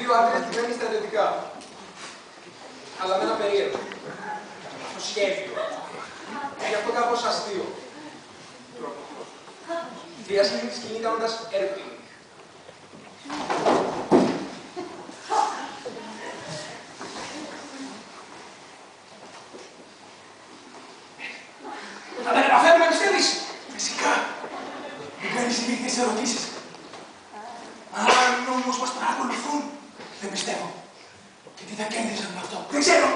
δύο άντρες που μένουν στρατιωτικά. Αλλά με ένα περίεργο. Το σχέδιο. Γι' αυτό κάπως αστείο. Διάσχει τη σκηνή κάνοντας έρπινγκ. Θα τα καταφέρουμε, πιστεύεις? Φυσικά. Μην κάνεις ηλίθιες ερωτήσεις. Αν όμως μας παρακολουθούν, δεν πιστεύω. Και τι θα κέρδισαν με αυτό? Δεν ξέρω.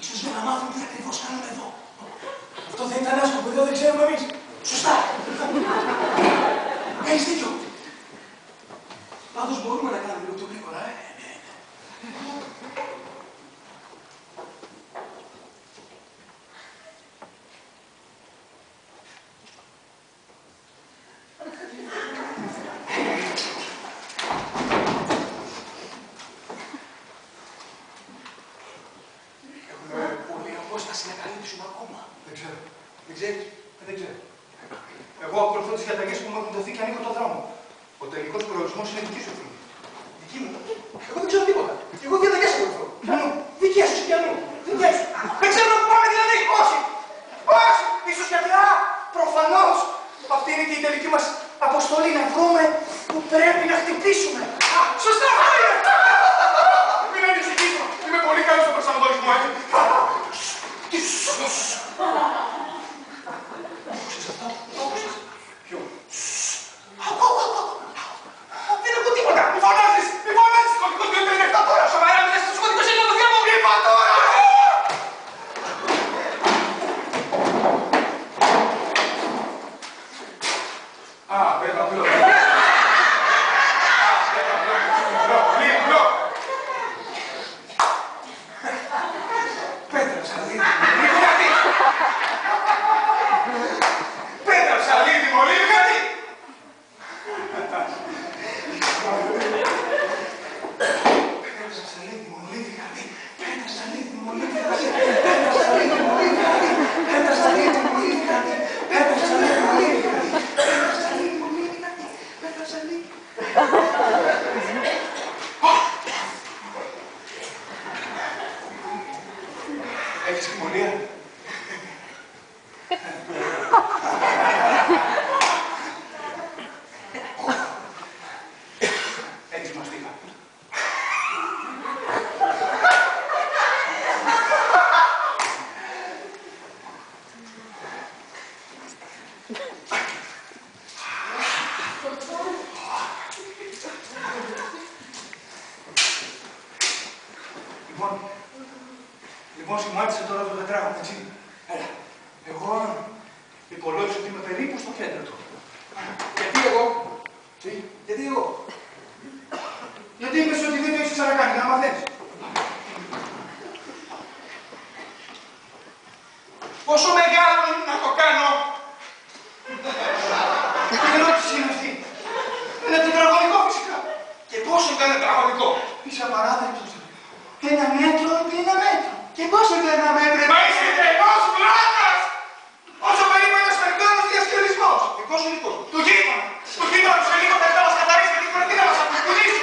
Ίσως για να μάθουν τι ακριβώς κάνουμε εδώ. Αυτό δεν ήταν άσκοπο, εδώ δεν ξέρουμε εμείς. Σωστά. Έχεις δίκιο. Πάντως μπορούμε να κάνουμε λίγο πιο γρήγορα, Δεν ξέρω. Εγώ ακολουθώ τις διαταγές που μου έχουν δοθεί και ανοίγω το δρόμο. Ο τελικός προορισμός είναι δική σου ευθύνη. Δική μου. Εγώ δεν ξέρω τίποτα. Εγώ διαταγές ακολουθώ. Πιανού. Δικές σου πιανού. Δικές σου. Δεν ξέρω πού πάμε δηλαδή. Όχι. Όχι. Ίσως γιατί προφανώς αυτή είναι και η τελική μας αποστολή, να βρούμε που πρέπει να χτυπήσουμε. Σωστά. Μην ανησυχήσω. Είμαι πολύ καλός στον προσανατολισμό. Άκουσες αυτό? Άκουσες? Ποιο? Δεν ακούω τίποτα! Μη φωνάζεις! Μη φωνάζεις! Κωδικός 257 τώρα! Σοβαρά μιλάς στους κωδικούς είναι το διάβολο! Είπα τώρα! Βέβαια, πλό. Πέτρα, ψαλίδι. Πέτρα, ψαλίδι, μολύβι, κάτι. Πέτρα, ψαλίδι, μολύβι, κάτι. Πέτρα, ψαλίδι, μολύβι, κάτι. Πέτρα, ψαλίδι, μολύβι, κάτι. Πέτρα, ψαλίδι, μολύβι, κάτι. Πέτρα, ψαλίδι, μολύβι, κάτι. Πέτρα, ψαλίδι, μολύβι, κάτι. Πέτρα, ψαλίδι. Έχεις κοιμωλία? Έχεις μαστίχα? Λοιπόν, σχημάτισε τώρα το τετράγωνο, έτσι. Έλα. Εγώ υπολόγισα ότι είμαι περίπου στο κέντρο του. Γιατί εγώ? Τι, γιατί εγώ? Γιατί είπες ότι δεν το έχεις ξανακάνει, να μαθαίνεις. Πόσο μεγάλο είναι να το κάνω? Τι ερώτηση είναι αυτή? Είναι τετραγωνικό φυσικά. Και πόσο ήταν τετραγωνικό? Είσαι απαράδεκτος. 1 μέτρο επί 1 μέτρο. Και πόσο ήταν 1 μέτρο? Μα είσαι τρελός βλάκας! Όσο περίπου ένας μεγάλος διασκελισμός. Δικός ή δικός μου? Του γείτονα. Του γείτονα σε λίγο θα μας καθαρίσει και τι να μας αποκουνήσει.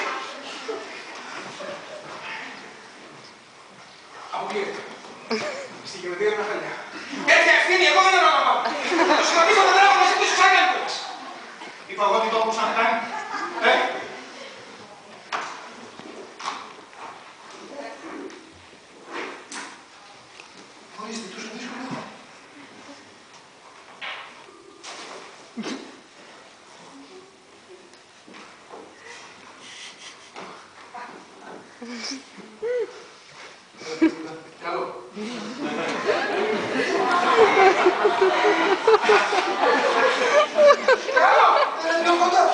Αποκλείεται. Στη γεωμετρία είναι χαλιά. Τέτοια ευθύνη εγώ δεν αναλαμβάνω. Το σχηματίζω το δρόμο να σε πίσω σαν έμποιλας. Είπα εγώ τι το έχω ξανακάνει. Ορίστε, τόσο δύσκολο. Καλό. Λίγο κοντά.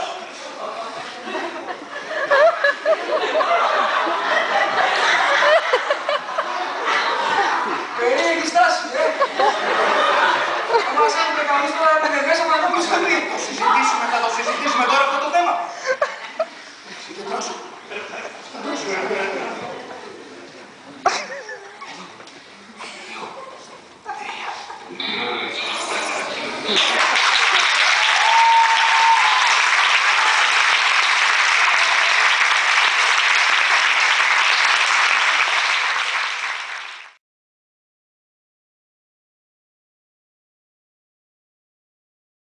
Περίεργη στάση, Θα μας άνοιξε κανείς τώρα να μέσα από να δούμε στο Θα το συζητήσουμε τώρα αυτό το θέμα. Συγκεντρώσου. Συγκεντρώσου.